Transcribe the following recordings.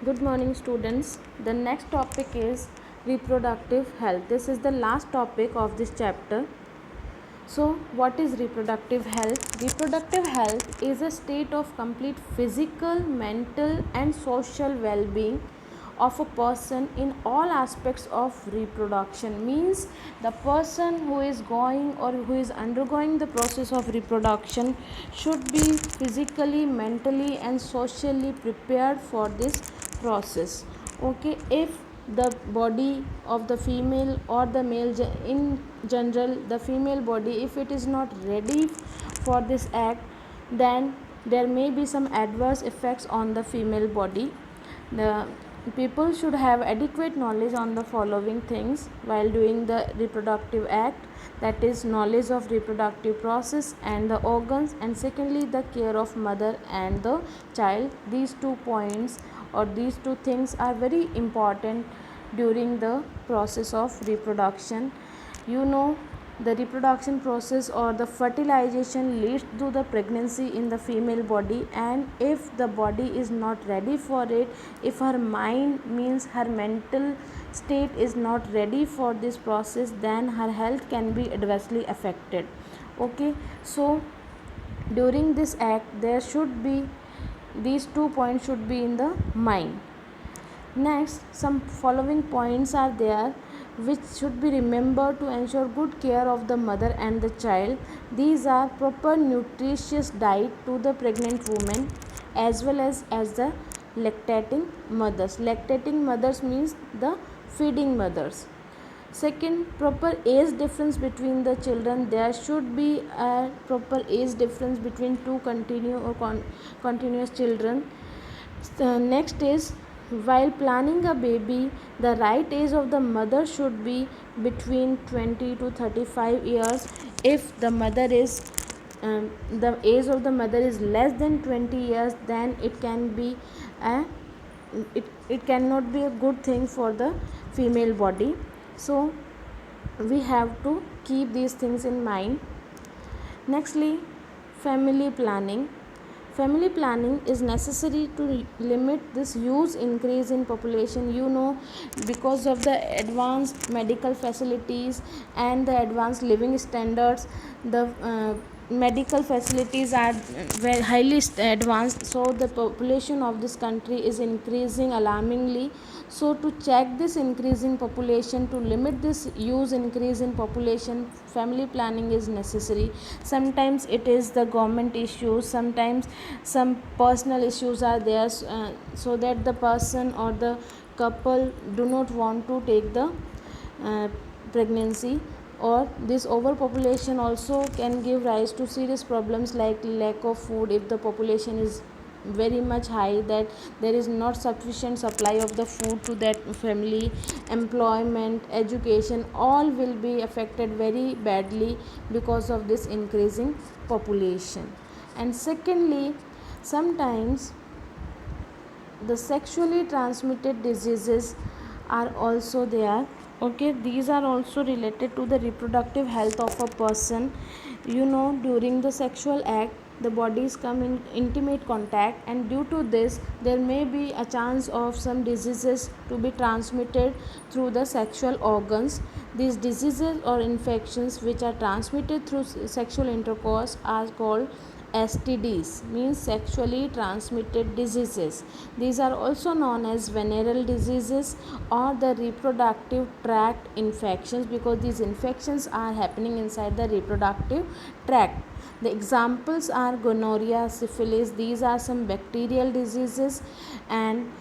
Good morning, students. The next topic is reproductive health. This is the last topic of this chapter. So, what is reproductive health? Reproductive health is a state of complete physical, mental, and social well being of a person in all aspects of reproduction. Means the person who is going or who is undergoing the process of reproduction should be physically, mentally, and socially prepared for this process. Okay, if the body of the female or the male, in general the female body, if it is not ready for this act, then there may be some adverse effects on the female body. The people should have adequate knowledge on the following things while doing the reproductive act, that is knowledge of reproductive process and the organs, and secondly the care of mother and the child. These 2 points or these two things are very important during the process of reproduction. The reproduction process or the fertilization leads to the pregnancy in the female body, and if the body is not ready for it, if her mind, means her mental state, is not ready for this process, then her health can be adversely affected. Okay, so during this act there should be these 2 points should be in the mind. Next, some following points are there which should be remembered to ensure good care of the mother and the child. These are proper nutritious diet to the pregnant woman as well as the lactating mothers. Lactating mothers means the feeding mothers. Second, proper age difference between the children. There should be a proper age difference between two continuous children. Next is, while planning a baby, the right age of the mother should be between 20 to 35 years. If the age of the mother is less than 20 years, then it cannot be a good thing for the female body. So we have to keep these things in mind. Nextly, family planning. Family planning is necessary to limit this huge increase in population. Because of the advanced medical facilities and the advanced living standards, the medical facilities are very highly advanced, so the population of this country is increasing alarmingly. So to check this increasing population, to limit this huge increase in population, family planning is necessary. Sometimes it is the government issues, sometimes some personal issues are there, so that the person or the couple do not want to take the pregnancy. Or this overpopulation also can give rise to serious problems like lack of food. If the population is very much high, that there is not sufficient supply of the food to that family, employment, education, all will be affected very badly because of this increasing population. And secondly, sometimes the sexually transmitted diseases are also there. Okay, these are also related to the reproductive health of a person. During the sexual act, the bodies come in intimate contact, and due to this there may be a chance of some diseases to be transmitted through the sexual organs. These diseases or infections which are transmitted through sexual intercourse are called STDs, means sexually transmitted diseases. These are also known as venereal diseases or the reproductive tract infections, because these infections are happening inside the reproductive tract. The examples are gonorrhea, syphilis, these are some bacterial diseases, and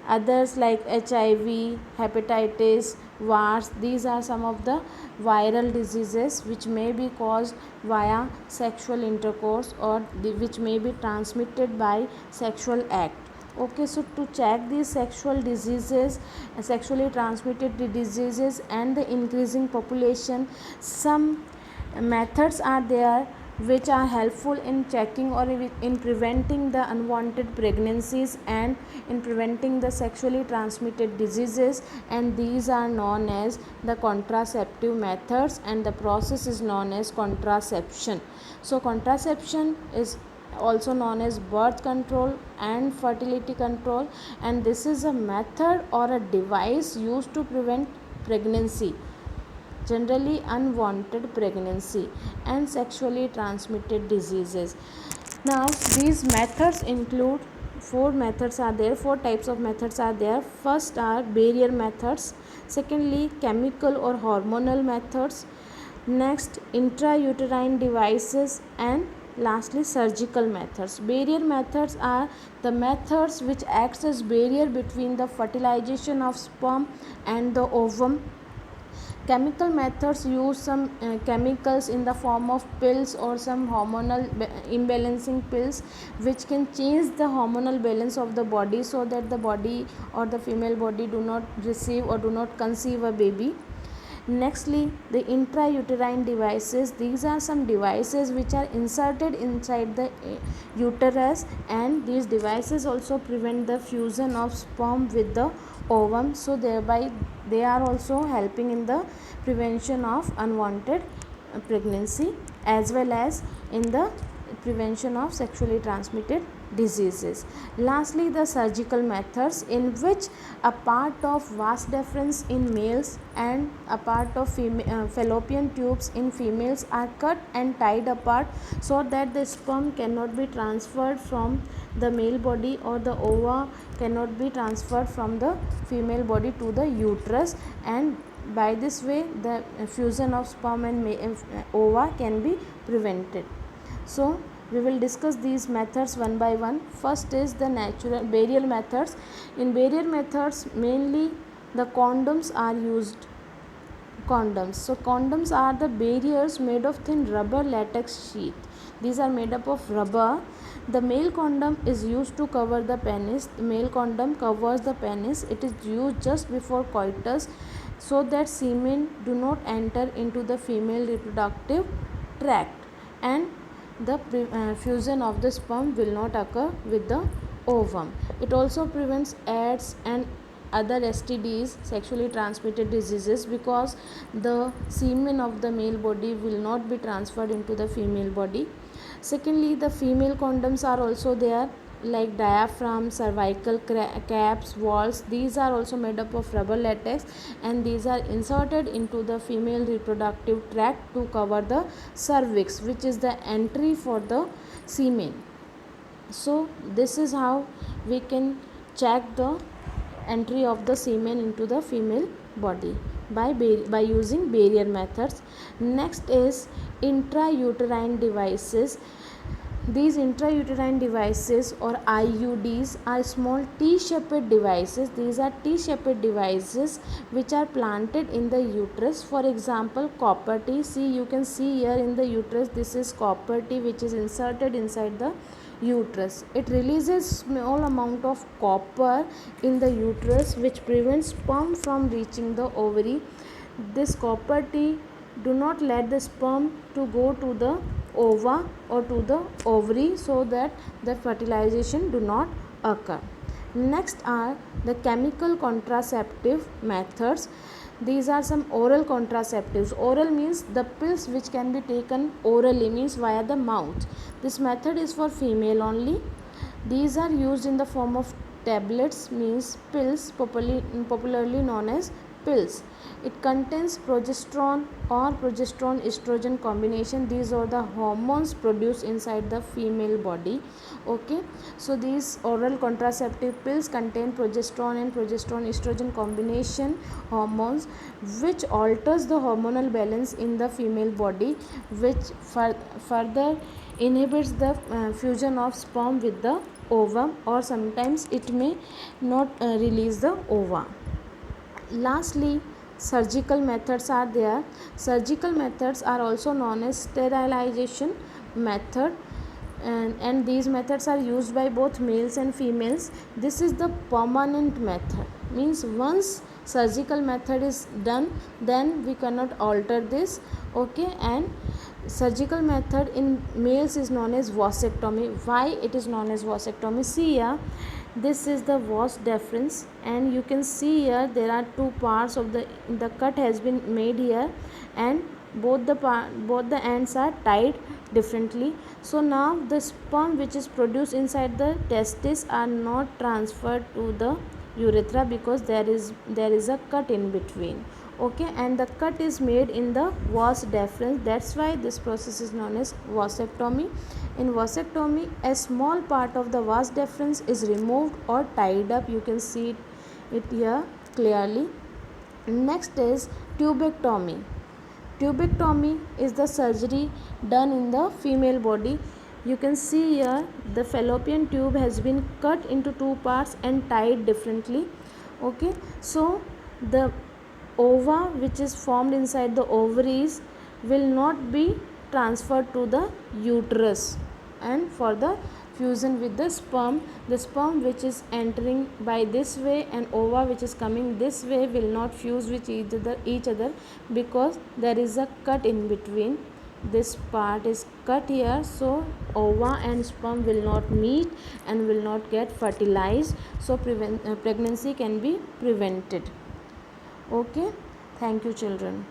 others like HIV, hepatitis, wars. These are some of the viral diseases which may be caused via sexual intercourse or which may be transmitted by sexual act. Okay, so to check these sexual diseases, sexually transmitted diseases, and the increasing population, some methods are there which are helpful in checking or in preventing the unwanted pregnancies and in preventing the sexually transmitted diseases, and these are known as the contraceptive methods, and the process is known as contraception. So contraception is also known as birth control and fertility control, and this is a method or a device used to prevent pregnancy, generally unwanted pregnancy, and sexually transmitted diseases. Now these methods include four types of methods are there. First are barrier methods, secondly chemical or hormonal methods, next intrauterine devices, and lastly surgical methods. Barrier methods are the methods which acts as barrier between the fertilization of sperm and the ovum. Chemical methods use some chemicals in the form of pills or some hormonal imbalancing pills which can change the hormonal balance of the body so that the body or the female body do not receive or do not conceive a baby. Nextly, the intrauterine devices. These are some devices which are inserted inside the uterus, and these devices also prevent the fusion of sperm with the ovum, so thereby they are also helping in the prevention of unwanted pregnancy as well as in the prevention of sexually transmitted diseases. Lastly, the surgical methods, in which a part of vas deferens in males and a part of fallopian tubes in females are cut and tied apart so that the sperm cannot be transferred from the male body or the ova cannot be transferred from the female body to the uterus, and by this way the fusion of sperm and ova can be prevented. So we will discuss these methods one by one. First is the natural burial methods. In burial methods, mainly the condoms are used. So condoms are the barriers made of thin rubber latex sheath. These are made up of rubber. The male condom is used to cover the penis. The male condom covers the penis. It is used just before coitus so that semen do not enter into the female reproductive tract, and the fusion of the sperm will not occur with the ovum. It also prevents AIDS and other STDs, sexually transmitted diseases, because the semen of the male body will not be transferred into the female body. Secondly, the female condoms are also there, like diaphragm, cervical caps, walls. These are also made up of rubber latex, and these are inserted into the female reproductive tract to cover the cervix, which is the entry for the semen. So this is how we can check the entry of the semen into the female body by using barrier methods. Next is intrauterine devices. These intrauterine devices or IUDs are small T-shaped devices. These are T-shaped devices which are planted in the uterus. For example, copper T. See, you can see here in the uterus, this is copper T which is inserted inside the uterus. It releases small amount of copper in the uterus which prevents sperm from reaching the ovary. This copper T do not let the sperm to go to the ova or to the ovary so that the fertilization do not occur. Next are the chemical contraceptive methods. These are some oral contraceptives. Oral means the pills which can be taken orally, means via the mouth. This method is for female only. These are used in the form of tablets, means pills, popularly known as pills. It contains progesterone or progesterone estrogen combination. These are the hormones produced inside the female body. Okay, so these oral contraceptive pills contain progesterone and progesterone estrogen combination hormones, which alters the hormonal balance in the female body, which further inhibits the fusion of sperm with the ovum, or sometimes it may not release the ova. Lastly, surgical methods are there. Surgical methods are also known as sterilization method, and these methods are used by both males and females. This is the permanent method, means once surgical method is done, then we cannot alter this. Okay, and surgical method in males is known as vasectomy. Why it is known as vasectomy? See here, this is the vas deferens, and you can see here there are two parts of the cut has been made here, and both the ends are tied differently. So now the sperm which is produced inside the testis are not transferred to the urethra because there is a cut in between. Okay, and the cut is made in the vas deferens. That's why this process is known as vasectomy. In vasectomy, a small part of the vas deferens is removed or tied up. You can see it here clearly. Next is tubectomy. Tubectomy is the surgery done in the female body. You can see here the fallopian tube has been cut into two parts and tied differently. Okay, so the ova which is formed inside the ovaries will not be transferred to the uterus, and for the fusion with the sperm which is entering by this way and ova which is coming this way will not fuse with each other because there is a cut in between. This part is cut here, so ova and sperm will not meet and will not get fertilized, so pregnancy can be prevented. Okay, thank you children.